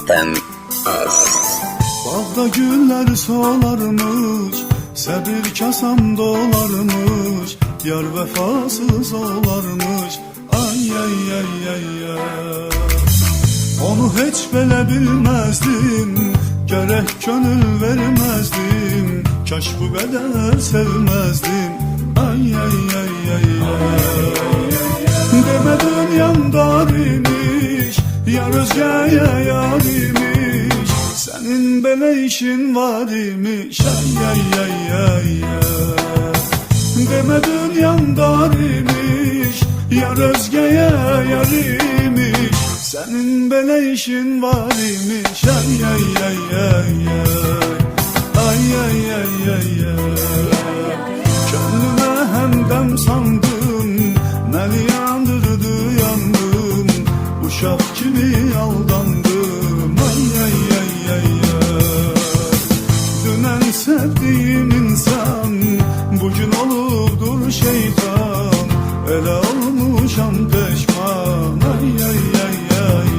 FM Az. Bağda güller solarmış, səbir kasam dolarmış, yar vefasız olarmış. Ay ay ay ay ay. Onu hiç belə bilməzdim, gərək könül verməzdim, kaş bu qədər sevməzdim. Ay ay ay ay ay. Demə dünyamdar imiş, yar özgəyə yar imiş, sənin belə işin var imiş. Ay ay ay ay ay. Demə dünyamdar imiş, yar özgəyə yar imiş, sənin belə işin var imiş. Ay ay ay ay ay. Ay ay ay ay ay. Könlümə həmdəm sandım, məni yandırdı yandım, uşaq kimi aldandım. Ay ay ay ay ay. Dünən sevdiğim insan, bugün olubdur şeytan, elə olmuşam peşman. Ay ay ay ay ay.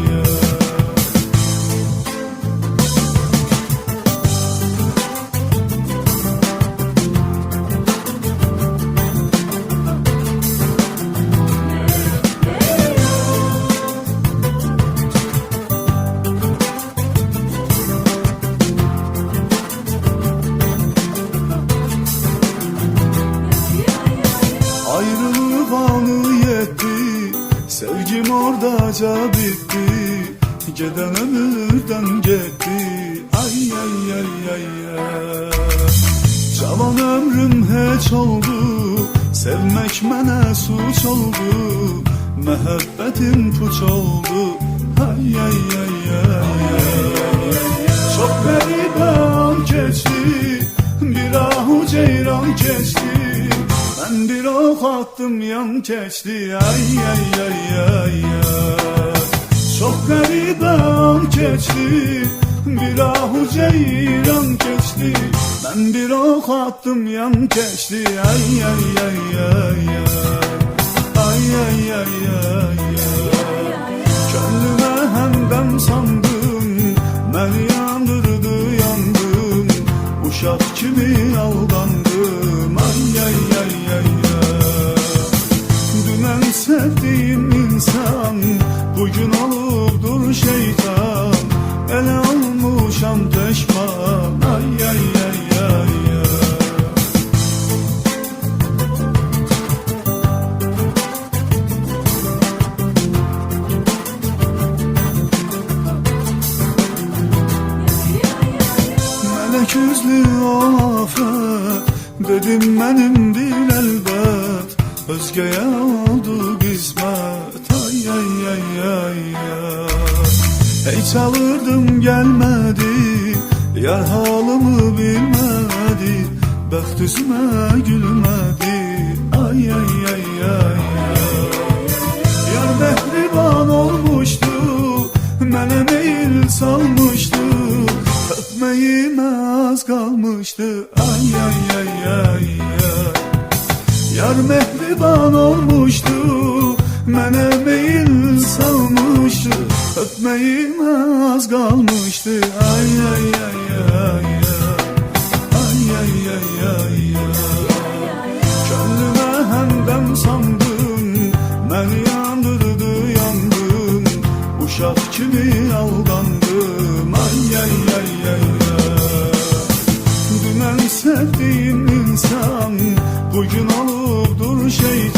Ayrılık anı yetti, sevgim oradaca bitti, geden ömürden gitti. Ay ay ay ay ay. Cavan ömrüm heç oldu, sevmek mənə suç oldu, məhəbbətim puç oldu. Ay ay ay ay ay. Çok qəribə an keçdi, bir ahu ceyran keçdi, ben bir ok attım yan keçti. Ay ay ay ay ay. Çok garip an geçti, bir ahu ceyran geçti, ben bir ok attım yan keçti. Ay ay ay ay ay. Ay ay ay ay ay. Könlüme həmdəm sandım, məni yandırdı yandım, uşaq kimi aldandım. Ay ay ay ay ay. Dünən sevdiğim insan, bugün olubdur şeytan, elə olmuşam peşman. Ay ay ay ay ay. Melek yüzlü afet, dedim benimdir elbet, özgeye oldu qismət. Ay ay ay ay ay. Hey çalırdım gelmedi, yar halımı bilmedi, bəxt üzümə gülmedi. Ay ay ay ay ay. Yar mehriban olmuştu, mənə meyil salmıştı, öpməyimə az qalmışdı. Ay ay ay ay ay. Yar mehriban olmuştu, mənə meyil salmıştı, öpməyimə az qalmışdı. Ay ay ay ay ay. Ay ay ay ay ay. Könlümə həmdəm sandım, məni yandırdı yandım, uşaq kimi aldandım. Ay ay ay ay ay. Dünən sevdiğim insan, bugün olubdur şeytan.